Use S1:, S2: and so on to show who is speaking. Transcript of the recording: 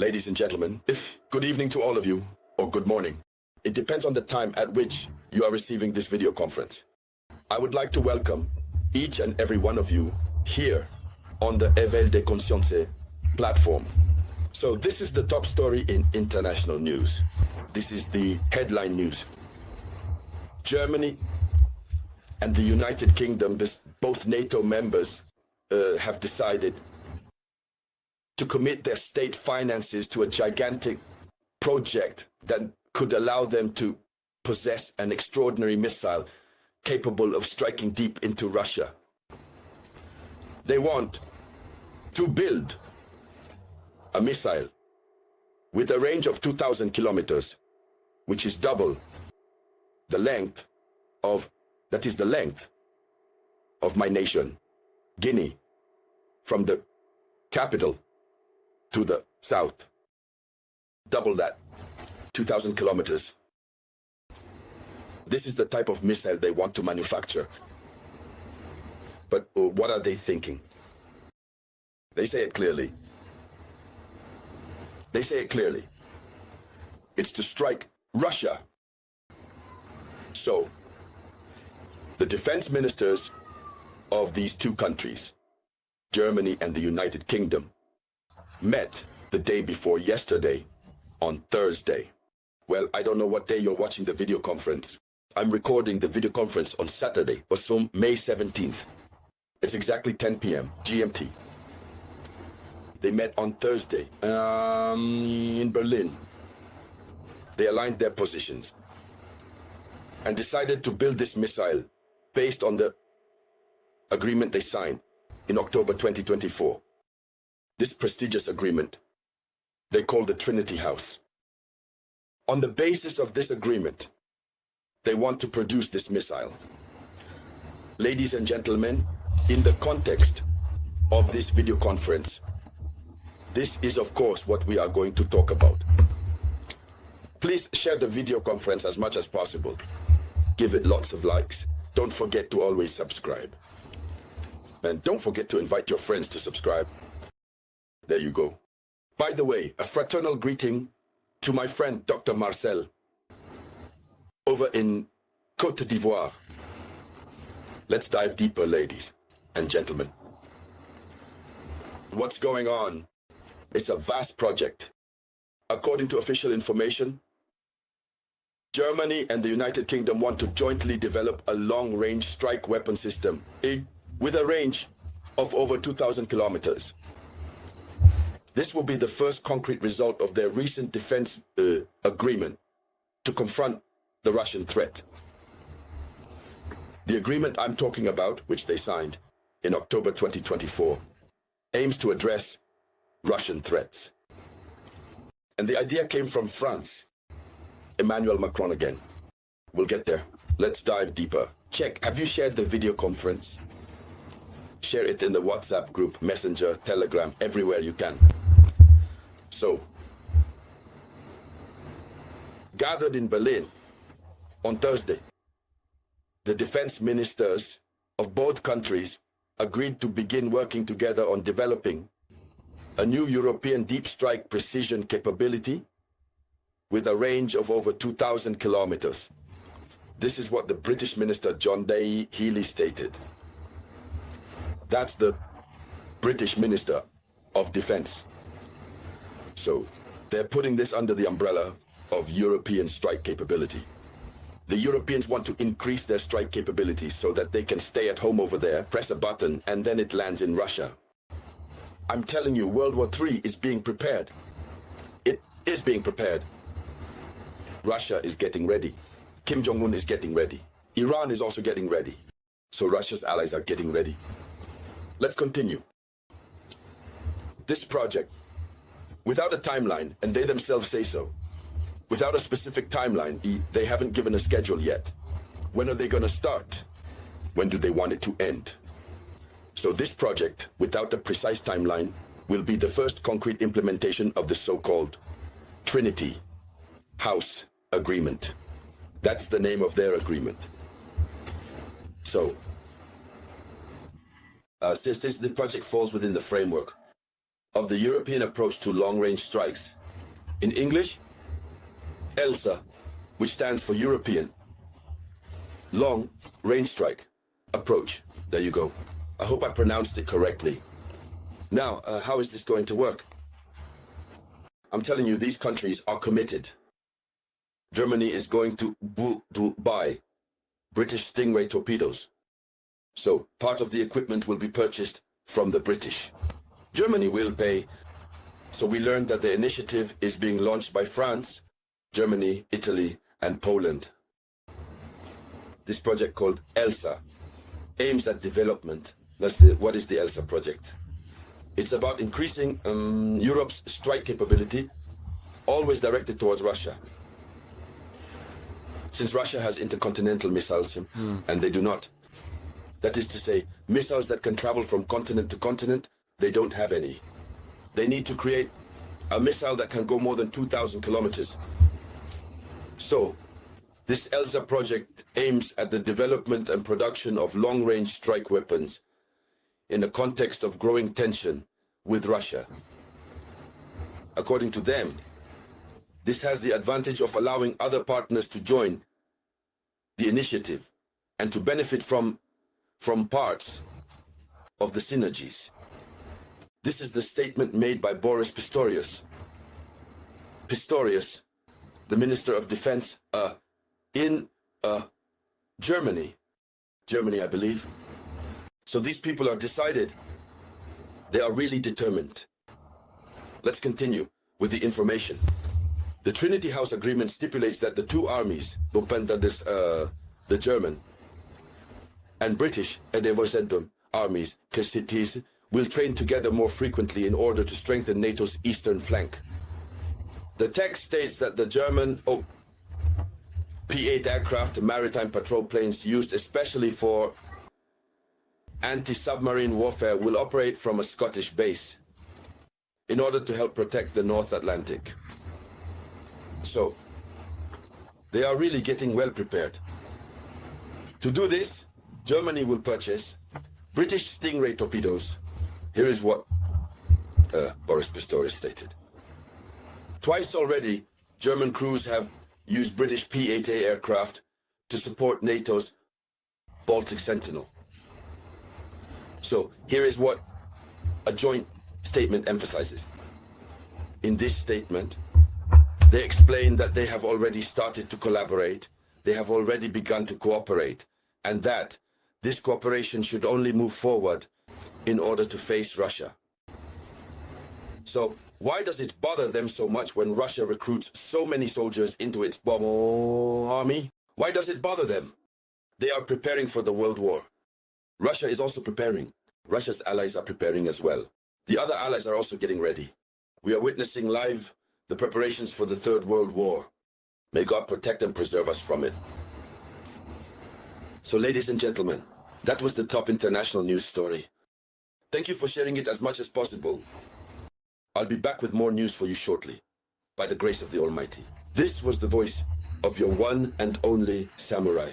S1: Ladies and gentlemen, good evening to all of you, or good morning. It depends on the time at which you are receiving this video conference. I would like to welcome each and every one of you here on the Éveil des Consciences platform. So this is the top story in international news. This is the headline news. Germany and the United Kingdom, both NATO members, have decided to commit their state finances to a gigantic project that could allow them to possess an extraordinary missile capable of striking deep into Russia. They want to build a missile with a range of 2,000 kilometers, which is double the length of my nation, Guinea, from the capital to the south. Double that, 2,000 kilometers. This is the type of missile they want to manufacture. But what are they thinking? They say it clearly. It's to strike Russia. So, the defense ministers of these two countries, Germany and the United Kingdom, met the day before yesterday, on Thursday. Well, I don't know what day you're watching the video conference. I'm recording the video conference on Saturday, or so May 17th. It's exactly 10 p.m. GMT. They met on Thursday in Berlin. They aligned their positions and decided to build this missile based on the agreement they signed in October 2024. This prestigious agreement they call the Trinity House. On the basis of this agreement, they want to produce this missile. Ladies and gentlemen, in the context of this video conference, this is of course what we are going to talk about. Please share the video conference as much as possible. Give it lots of likes. Don't forget to always subscribe. And don't forget to invite your friends to subscribe. There you go. By the way, a fraternal greeting to my friend Dr. Marcel over in Côte d'Ivoire. Let's dive deeper, ladies and gentlemen. What's going on? It's a vast project. According to official information, Germany and the United Kingdom want to jointly develop a long-range strike weapon system with a range of over 2,000 kilometers. This will be the first concrete result of their recent defense agreement to confront the Russian threat. The agreement I'm talking about, which they signed in October 2024, aims to address Russian threats. And the idea came from France. Emmanuel Macron again. We'll get there. Let's dive deeper. Check. Have you shared the video conference? Share it in the WhatsApp group, Messenger, Telegram, everywhere you can. So, gathered in Berlin on Thursday, the defense ministers of both countries agreed to begin working together on developing a new European deep strike precision capability with a range of over 2,000 kilometers. This is what the British Minister John Healey stated. That's the British Minister of Defense. So, they're putting this under the umbrella of European strike capability. The Europeans want to increase their strike capability so that they can stay at home over there, press a button, and then it lands in Russia. I'm telling you, World War III is being prepared. It is being prepared. Russia is getting ready. Kim Jong-un is getting ready. Iran is also getting ready. So Russia's allies are getting ready. Let's continue. This project, without a timeline, and they themselves say so, without a specific timeline, they haven't given a schedule yet. When are they going to start? When do they want it to end? So this project, without a precise timeline, will be the first concrete implementation of the so-called Trinity House Agreement. That's the name of their agreement. So, since the project falls within the framework of the European approach to long-range strikes. In English, ELSA, which stands for European Long-Range Strike Approach. There you go. I hope I pronounced it correctly. Now, how is this going to work? I'm telling you, these countries are committed. Germany is going to buy British Stingray torpedoes. So, part of the equipment will be purchased from the British. Germany will pay. So we learned that the initiative is being launched by France, Germany, Italy, and Poland. This project called ELSA aims at development. What is the ELSA project? It's about increasing Europe's strike capability, always directed towards Russia. Since Russia has intercontinental missiles, and they do not. That is to say, missiles that can travel from continent to continent, they don't have any. They need to create a missile that can go more than 2,000 kilometers. So, this ELSA project aims at the development and production of long-range strike weapons in a context of growing tension with Russia. According to them, this has the advantage of allowing other partners to join the initiative and to benefit from parts of the synergies. This is the statement made by Boris Pistorius. Pistorius, the Minister of Defense in Germany. Germany, I believe. So these people are decided. They are really determined. Let's continue with the information. The Trinity House Agreement stipulates that the two armies, the German and British armies, will train together more frequently in order to strengthen NATO's eastern flank. The text states that the German P-8 aircraft and maritime patrol planes used especially for anti-submarine warfare will operate from a Scottish base in order to help protect the North Atlantic. So, they are really getting well prepared. To do this, Germany will purchase British Stingray torpedoes. Here is what Boris Pistorius stated. Twice already, German crews have used British P-8A aircraft to support NATO's Baltic Sentinel. So, here is what a joint statement emphasizes. In this statement, they explain that they have already started to collaborate, they have already begun to cooperate, and that this cooperation should only move forward in order to face Russia. So, why does it bother them so much when Russia recruits so many soldiers into its army? Why does it bother them? They are preparing for the World War. Russia is also preparing. Russia's allies are preparing as well. The other allies are also getting ready. We are witnessing live the preparations for the Third World War. May God protect and preserve us from it. So, ladies and gentlemen, that was the top international news story. Thank you for sharing it as much as possible. I'll be back with more news for you shortly, by the grace of the Almighty. This was the voice of your one and only samurai.